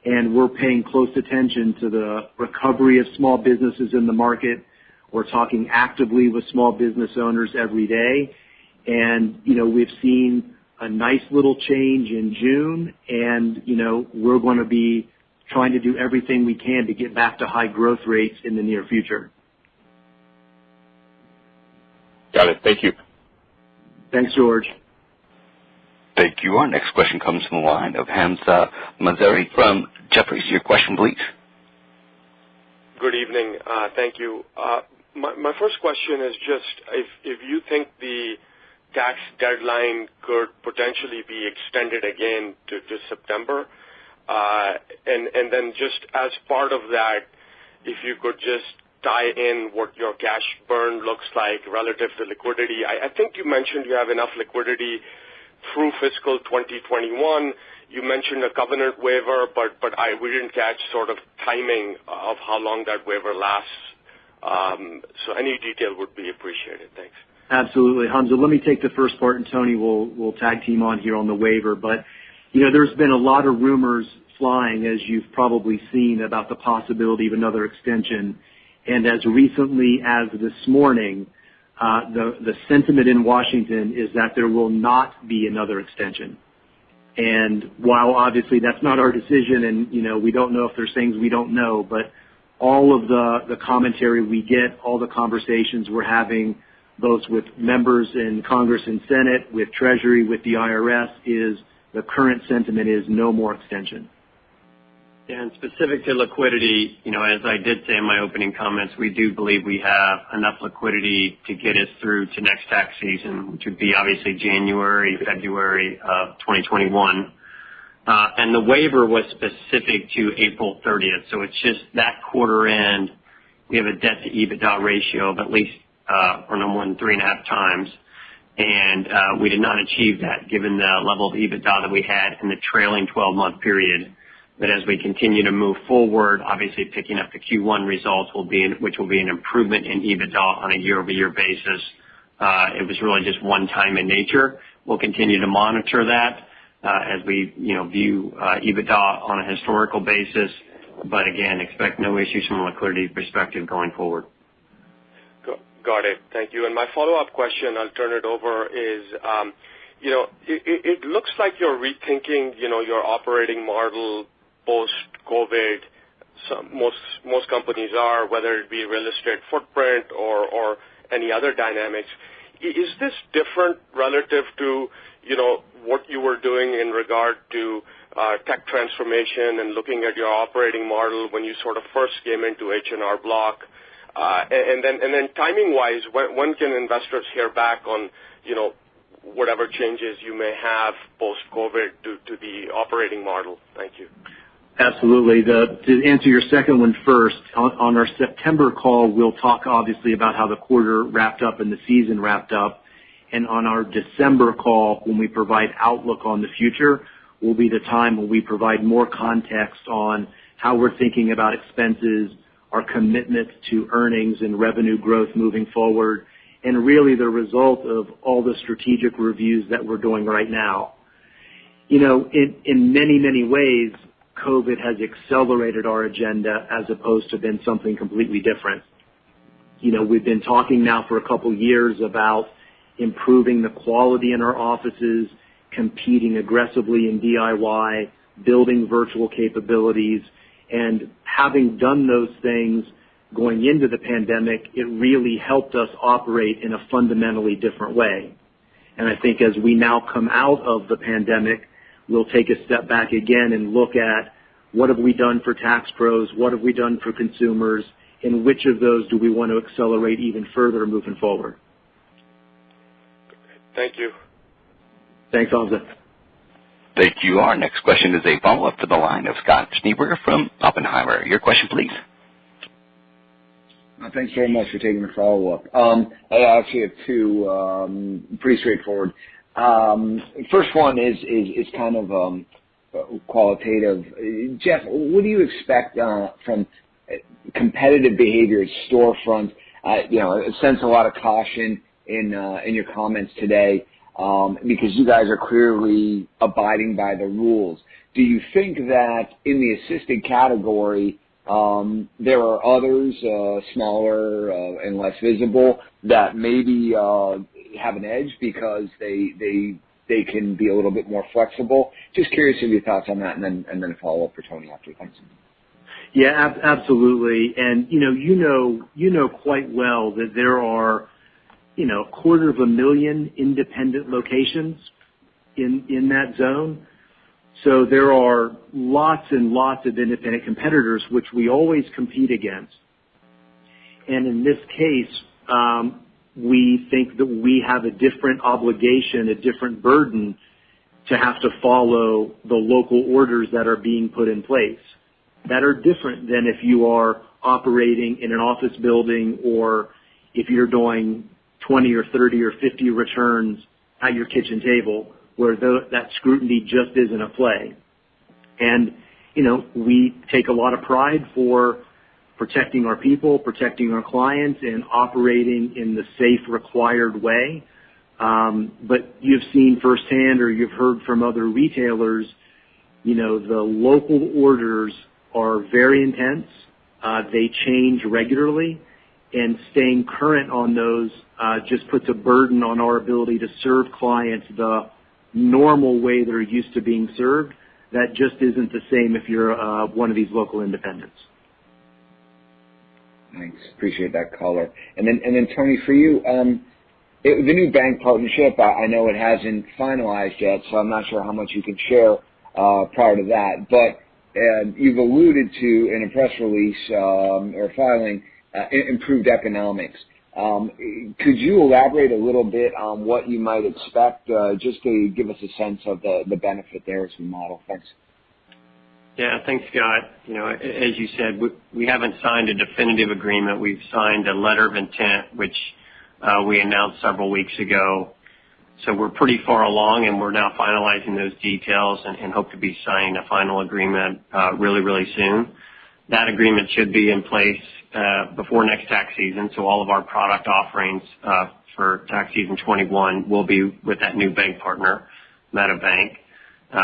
And we're paying close attention to the recovery of small businesses in the market. We're talking actively with small business owners every day. And, we've seen a nice little change in June. And, we're going to be trying to do everything we can to get back to high growth rates in the near future.
Got it. Thank you.
Thanks, George.
Thank you. Our next question comes from the line of Hamzah Mazari from Jefferies. Your question, please.
Good evening. Thank you. My first question is just if you think the tax deadline could potentially be extended again to September, and then just as part of that, if you could just tie in what your cash burn looks like relative to liquidity. I think you mentioned you have enough liquidity through fiscal 2021. You mentioned a covenant waiver, but we didn't catch sort of timing of how long that waiver lasts. So any detail would be appreciated. Thanks.
Absolutely. Hamzah, let me take the first part, and Tony will tag team on here on the waiver. But, there's been a lot of rumors flying, as you've probably seen, about the possibility of another extension. And as recently as this morning, the sentiment in Washington is that there will not be another extension. And while obviously that's not our decision, and, we don't know if there's things we don't know, but all of the commentary we get, all the conversations we're having, both with members in Congress and Senate, with Treasury, with the IRS, is the current sentiment is no more extension.
And specific to liquidity, as I did say in my opening comments, we do believe we have enough liquidity to get us through to next tax season, which would be obviously January, February of 2021. And the waiver was specific to April 30th. So it's just that quarter end, we have a debt to EBITDA ratio of at least, or no more than 3.5 times. And we did not achieve that given the level of EBITDA that we had in the trailing 12-month period. But as we continue to move forward, obviously picking up the Q1 results which will be an improvement in EBITDA on a year-over-year basis. It was really just one time in nature. We'll continue to monitor that as we view EBITDA on a historical basis. But again, expect no issues from a liquidity perspective going forward.
Got it. Thank you. And my follow-up question, I'll turn it over, is, it looks like you're rethinking, your operating model post-COVID. Most companies are, whether it be real estate footprint or any other dynamics. Is this different relative to, what you were doing in regard to tech transformation and looking at your operating model when you sort of first came into H&R Block? And then timing-wise, when can investors hear back on, whatever changes you may have post-COVID to the operating model? Thank you.
Absolutely. To answer your second one first, on our September call, we'll talk obviously about how the quarter wrapped up and the season wrapped up. And on our December call, when we provide outlook on the future, will be the time when we provide more context on how we're thinking about expenses, our commitment to earnings and revenue growth moving forward, and really the result of all the strategic reviews that we're doing right now. In many, many ways, COVID has accelerated our agenda as opposed to been something completely different. We've been talking now for a couple years about improving the quality in our offices, competing aggressively in DIY, building virtual capabilities, and having done those things going into the pandemic, it really helped us operate in a fundamentally different way. And I think as we now come out of the pandemic, we'll take a step back again and look at what have we done for tax pros, what have we done for consumers, and which of those do we want to accelerate even further moving forward.
Thank you.
Thanks, Hamzah.
Thank you. Our next question is a follow-up to the line of Scott Schneeberger from Oppenheimer. Your question, please.
Thanks very much for taking the follow-up. I actually have two, pretty straightforward. First one is kind of qualitative. Jeff, what do you expect from competitive behavior at storefront? I sense a lot of caution in your comments today because you guys are clearly abiding by the rules. Do you think that in the assisted category there are others, smaller and less visible, that maybe have an edge because they can be a little bit more flexible? Just curious of your thoughts on that, and then a follow-up for Tony after. Thanks.
Yeah, absolutely. And you know quite well that there are 250,000 independent locations in that zone. So there are lots and lots of independent competitors, which we always compete against. And in this case, we think that we have a different obligation, a different burden to have to follow the local orders that are being put in place that are different than if you are operating in an office building or if you're doing 20 or 30 or 50 returns at your kitchen table, where that scrutiny just isn't a play. And, we take a lot of pride for protecting our people, protecting our clients, and operating in the safe, required way. But you've seen firsthand, or you've heard from other retailers, the local orders are very intense. They change regularly, and staying current on those just puts a burden on our ability to serve clients the normal way they're used to being served. That just isn't the same if you're one of these local independents.
Thanks. Appreciate that color. And then Tony, for you, the new bank partnership, I know it hasn't finalized yet, so I'm not sure how much you can share prior to that. But you've alluded to in a press release or filing improved economics. Could you elaborate a little bit on what you might expect, just to give us a sense of the benefit there as we model? Thanks.
Yeah, thanks, Scott. As you said, we haven't signed a definitive agreement. We've signed a letter of intent, which we announced several weeks ago. So we're pretty far along, and we're now finalizing those details and hope to be signing a final agreement really, really soon. That agreement should be in place before next tax season, so all of our product offerings for tax season 21 will be with that new bank partner, Meta Bank,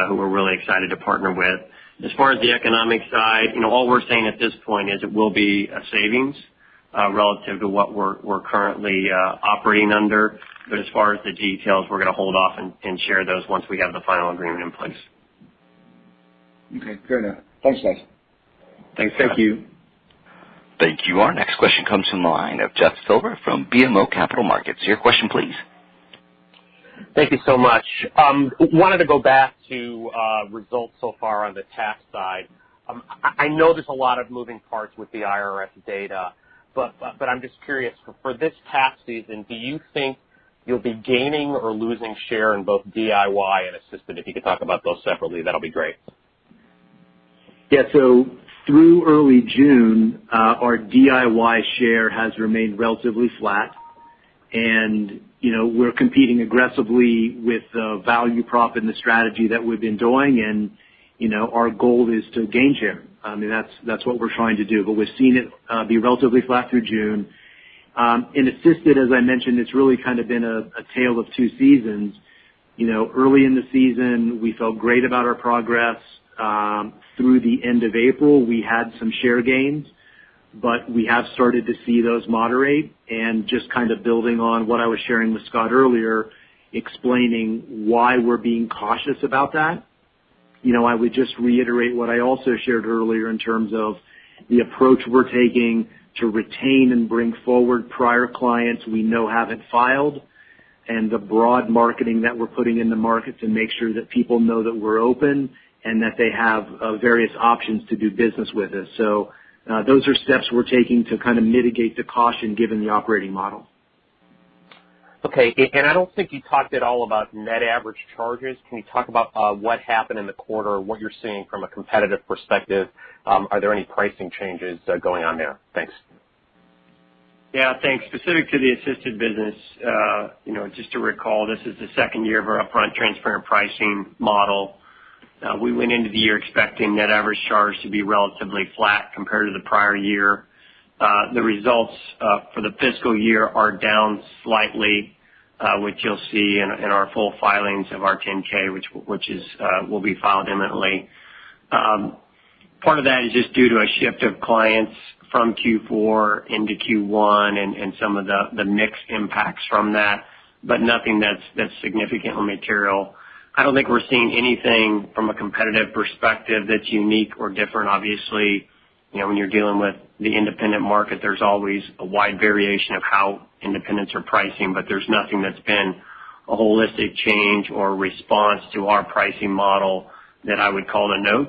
who we're really excited to partner with. As far as the economic side, all we're saying at this point is it will be a savings relative to what we're currently operating under. But as far as the details, we're going to hold off and share those once we have the final agreement in place.
Okay, fair enough. Thanks, guys.
Thanks. Thank you.
Thank you. Our next question comes from the line of Jeff Silver from BMO Capital Markets. Your question, please.
Thank you so much. Wanted to go back to results so far on the tax side. I know there's a lot of moving parts with the IRS data, but I'm just curious, for this tax season, do you think you'll be gaining or losing share in both DIY and assisted? If you could talk about those separately, that'll be great.
Yeah, so through early June, our DIY share has remained relatively flat. And, we're competing aggressively with the value prop and the strategy that we've been doing. And, our goal is to gain share. I mean, that's what we're trying to do. But we've seen it be relatively flat through June. In assisted, as I mentioned, it's really kind of been a tale of two seasons. Early in the season, we felt great about our progress. Through the end of April, we had some share gains, but we have started to see those moderate. And just kind of building on what I was sharing with Scott earlier, explaining why we're being cautious about that. I would just reiterate what I also shared earlier in terms of the approach we're taking to retain and bring forward prior clients we know haven't filed, and the broad marketing that we're putting in the market to make sure that people know that we're open and that they have various options to do business with us. So those are steps we're taking to kind of mitigate the caution given the operating model.
Okay, and I don't think you talked at all about net average charges. Can you talk about what happened in the quarter, what you're seeing from a competitive perspective? Are there any pricing changes going on there? Thanks.
Yeah, thanks. Specific to the assisted business, just to recall, this is the second year of our upfront transparent pricing model. We went into the year expecting net average charge to be relatively flat compared to the prior year. The results for the fiscal year are down slightly, which you'll see in our full filings of our 10-K, which will be filed imminently. Part of that is just due to a shift of clients from Q4 into Q1 and some of the mixed impacts from that, but nothing that's significantly material. I don't think we're seeing anything from a competitive perspective that's unique or different. Obviously, when you're dealing with the independent market, there's always a wide variation of how independents are pricing, but there's nothing that's been a holistic change or response to our pricing model that I would call a note.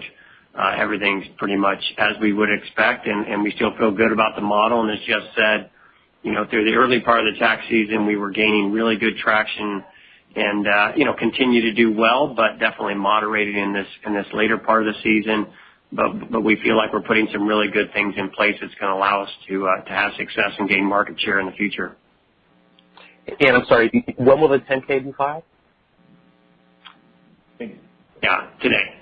Everything's pretty much as we would expect, and we still feel good about the model. And as Jeff said, through the early part of the tax season, we were gaining really good traction and, continue to do well, but definitely moderated in this later part of the season. But we feel like we're putting some really good things in place that's going to allow us to have success and gain market share in the future.
And I'm sorry, when will the 10-K be filed?
Yeah, today.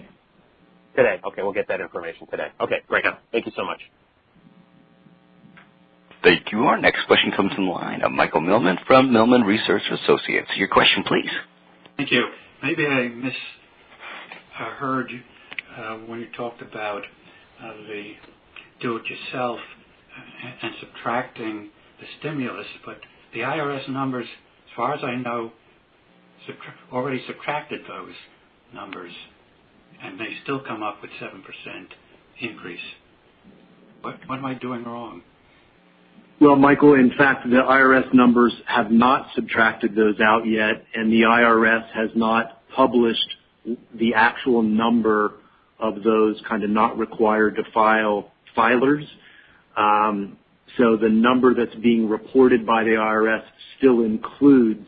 Today. Okay, we'll get that information today. Okay, great. Thank you so much.
Thank you. Our next question comes from the line of Michael Millman from Millman Research Associates. Your question, please.
Thank you. Maybe I misheard you when you talked about the do-it-yourself and subtracting the stimulus, but the IRS numbers, as far as I know, already subtracted those numbers, and they still come up with 7% increase. What am I doing wrong?
Well, Michael, in fact, the IRS numbers have not subtracted those out yet, and the IRS has not published the actual number of those kind of not required to file filers. So the number that's being reported by the IRS still includes,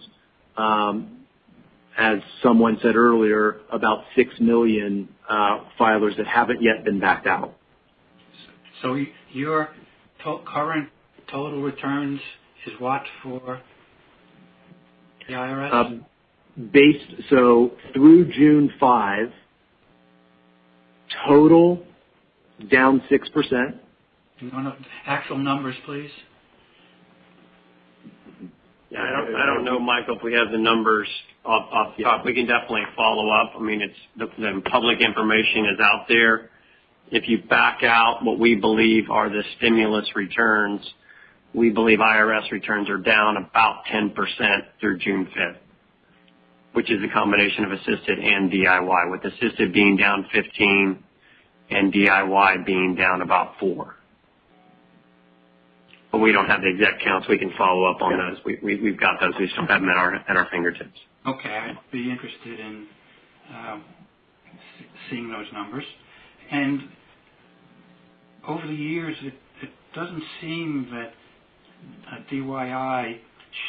as someone said earlier, about 6 million filers that haven't yet been backed out.
So your current total returns is what for the IRS?
So through June 5, total down 6%.
Actual numbers, please.
Yeah, I don't know, Michael, if we have the numbers off the top. We can definitely follow up. I mean, it's the public information is out there. If you back out what we believe are the stimulus returns, we believe IRS returns are down about 10% through June 5th, which is a combination of assisted and DIY, with assisted being down 15 and DIY being down about 4. But we don't have the exact counts. We can follow up on those. We've got those. We just don't have them at our fingertips.
Okay, I'd be interested in seeing those numbers. And over the years, it doesn't seem that DIY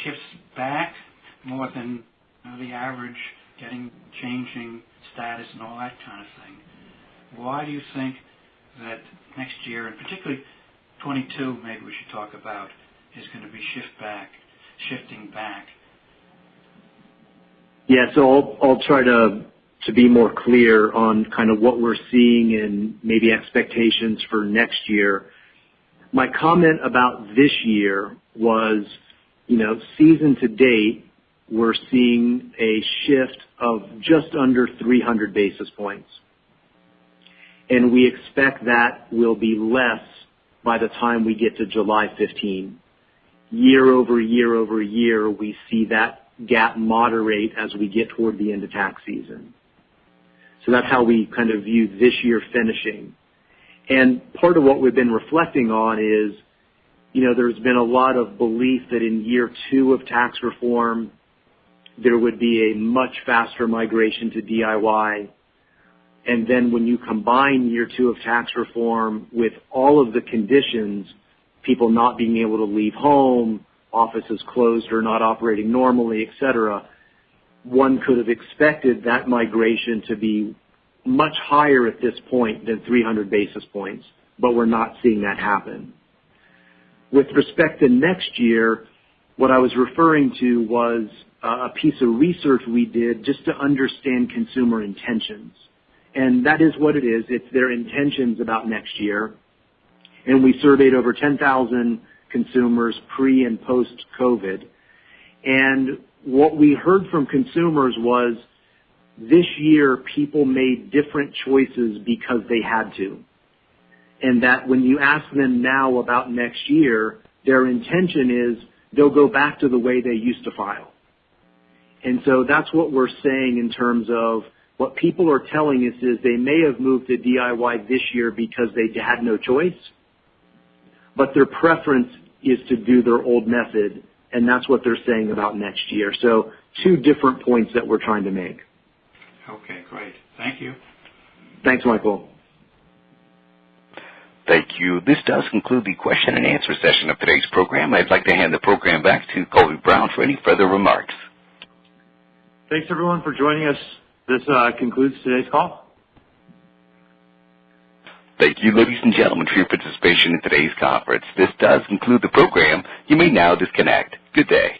shifts back more than the average, changing status and all that kind of thing. Why do you think that next year, and particularly 22, maybe we should talk about, is going to be shifting back?
Yeah, so I'll try to be more clear on kind of what we're seeing and maybe expectations for next year. My comment about this year was, season to date, we're seeing a shift of just under 300 basis points. And we expect that will be less by the time we get to July 15. Year over year over year, we see that gap moderate as we get toward the end of tax season. So that's how we kind of view this year finishing. And part of what we've been reflecting on is, there's been a lot of belief that in year 2 of tax reform, there would be a much faster migration to DIY. And then when you combine year 2 of tax reform with all of the conditions, people not being able to leave home, offices closed or not operating normally, et cetera, one could have expected that migration to be much higher at this point than 300 basis points, but we're not seeing that happen. With respect to next year, what I was referring to was a piece of research we did just to understand consumer intentions. And that is what it is. It's their intentions about next year. And we surveyed over 10,000 consumers pre and post-COVID. And what we heard from consumers was this year people made different choices because they had to. And that when you ask them now about next year, their intention is they'll go back to the way they used to file. And so that's what we're saying in terms of what people are telling us is they may have moved to DIY this year because they had no choice, but their preference is to do their old method, and that's what they're saying about next year. So 2 different points that we're trying to make.
Okay, great. Thank you.
Thanks, Michael.
Thank you. This does conclude the question and answer session of today's program. I'd like to hand the program back to Colby Brown for any further remarks.
Thanks, everyone, for joining us. This concludes today's call.
Thank you, ladies and gentlemen, for your participation in today's conference. This does conclude the program. You may now disconnect. Good day.